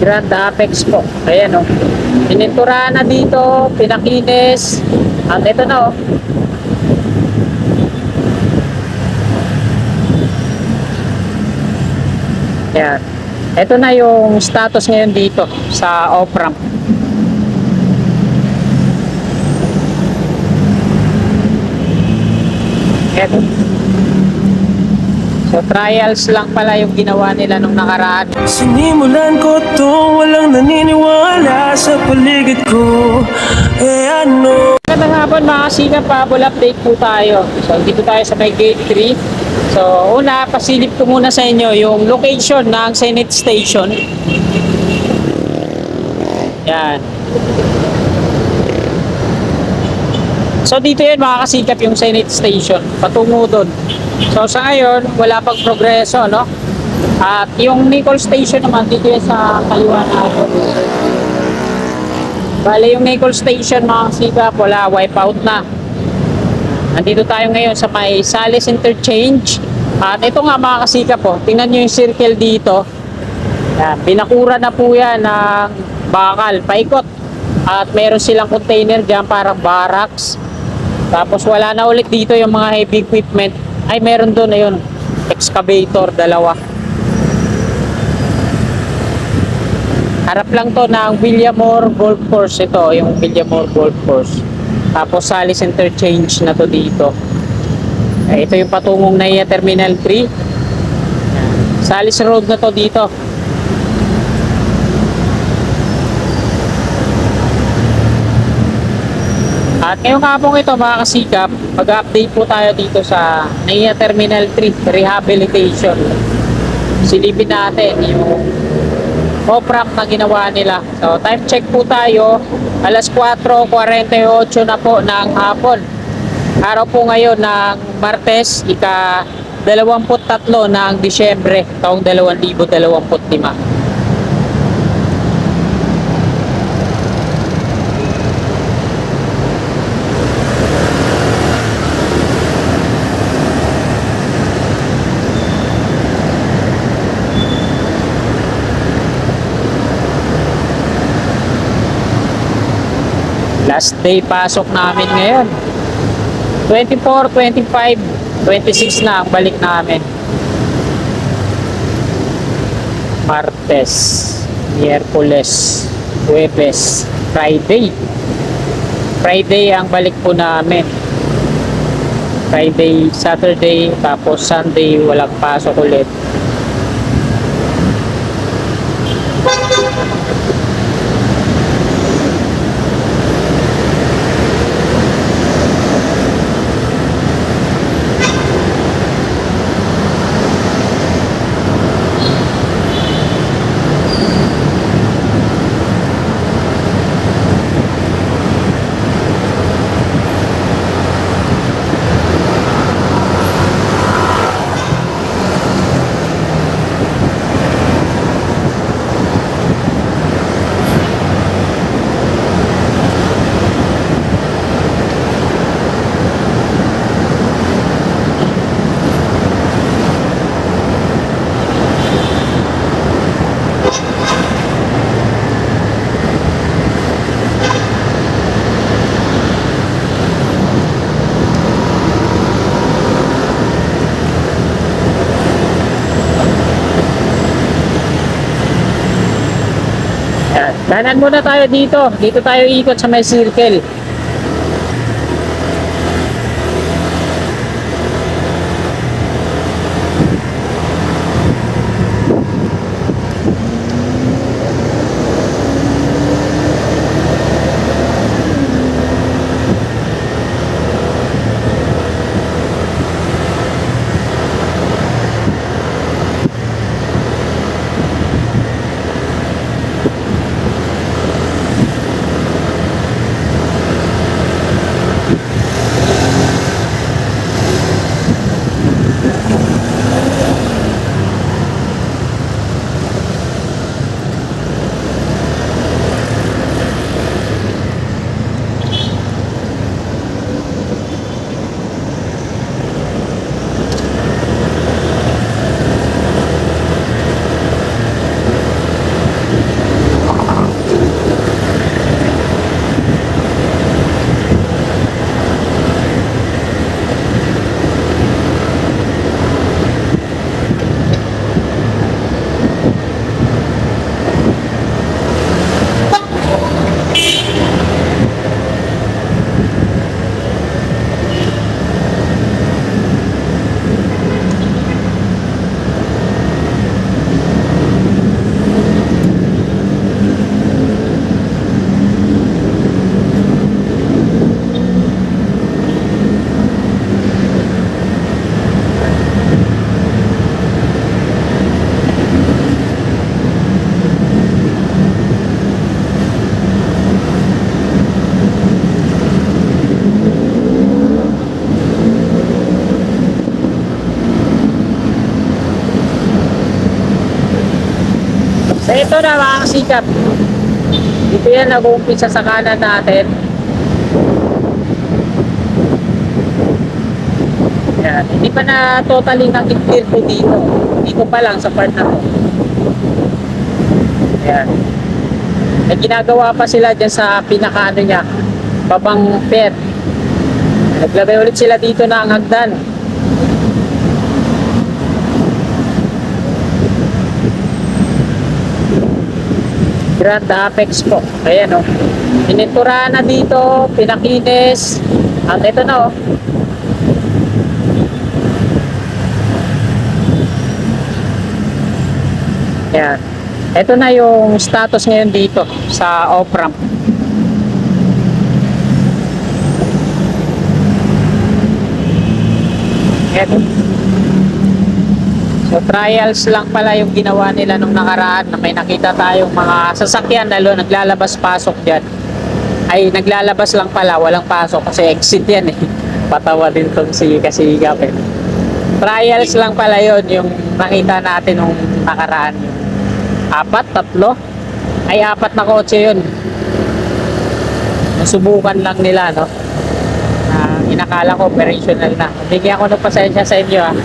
Grand Apex po. Ayan o. Pininturahan na dito, pinakinis. At ito na o. Ayan. Ito na yung status ngayon dito sa off-ramp. Ito. So trials lang pala yung ginawa nila nung nakaraan. Sinimulan ko to, walang naniniwala sa paligid ko. Ano? Magandang hapon mga kasikap, habol update po tayo. So dito tayo sa may gate 3. So una, pasilip ko muna sa inyo yung location ng Senate Station. Yan. So dito yun mga kasikap yung Senate Station, patungo doon. So sa ngayon, wala pang progreso, no? At yung Nicol Station naman, dito yan sa kaliwa natin. Bale yung Nicol Station mga kasikap, wala, wipe out na. Nandito tayo ngayon sa may Sales Interchange. At ito nga mga kasikap po, tingnan nyo yung circle dito. Yan, binakura na po yan ng bakal, paikot. At meron silang container dyan, parang barracks. Tapos wala na ulit dito yung mga heavy equipment. Ay meron doon, ayun, excavator, dalawa. Harap lang to ng Villamor Golf Course. Ito yung Villamor Golf Course. Tapos Sales Interchange na to dito. Ito yung patungong NAIA Terminal 3. Sales Road na to dito. At ngayong hapong ito mga kasikap, mag-update po tayo dito sa NAIA Terminal 3 Rehabilitation. Silipin natin yung off-ramp na ginawa nila. So time check po tayo, alas 4:48 na po ng hapon. Araw po ngayon ng Martes, ika-23 ng Disyembre taong 2025. Last day pasok namin ngayon. 24, 25, 26 na ang balik namin. Martes, Miyerkules, Huwebes, Friday. Friday ang balik po namin. Friday, Saturday, tapos Sunday walang pasok ulit. Kanan muna tayo dito. Dito tayo ikot sa may circle. Ito na mga kasikap. Dito yan nag-uumpisa sa kanan natin. Yan. Hindi pa na totally nag-clear po dito. Dito pa lang sa part na to. Yan. May ginagawa pa sila dyan sa pinaka ano niya, babang pet. Naglagay ulit sila dito ng hagdan. Grand Apex po. Ayan o. Pininturahan na dito, pinakinis. At ito na o. Ayan. Ito na yung status ngayon dito sa off-ramp. Ito. So trials lang pala yung ginawa nila nung nakaraan na may nakita tayong mga sasakyan lalo naglalabas-pasok dyan. Ay naglalabas lang pala, walang pasok kasi exit yan eh. Patawa din tong si Kasigap eh. Trials lang pala yon yung nakita natin nung nakaraan. Tatlo? Ay apat na kotse yun. Nasubukan lang nila no. Inakala ko operational na. Bigyan ko ng pasensya sa inyo ah.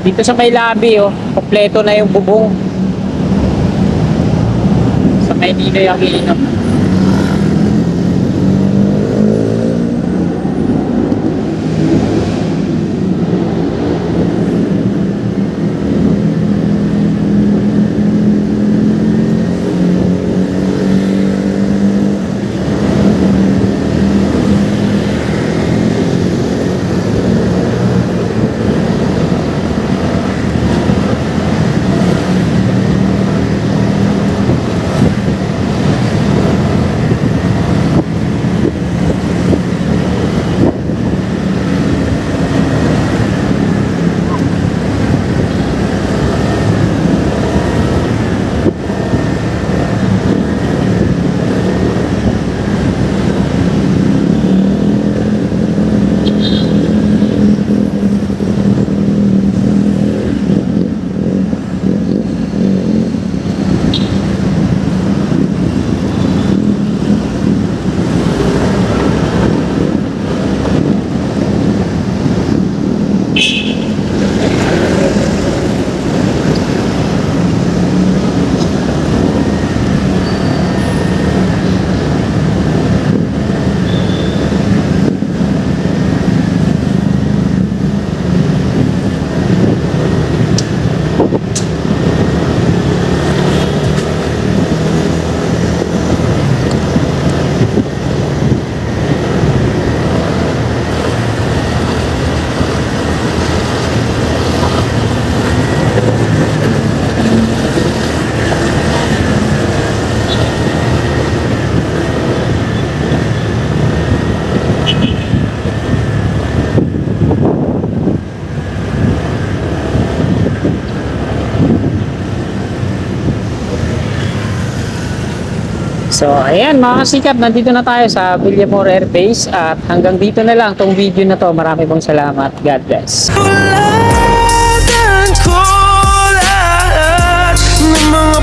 Dito sa may labi, oh, kompleto na yung bubong. Sa may Ninoy Aquino. So ayan mga kasikap, nandito na tayo sa Villamor Air Base at hanggang dito na lang tong video na to. Marami pong salamat. God bless. Tuladan ko lahat ng mga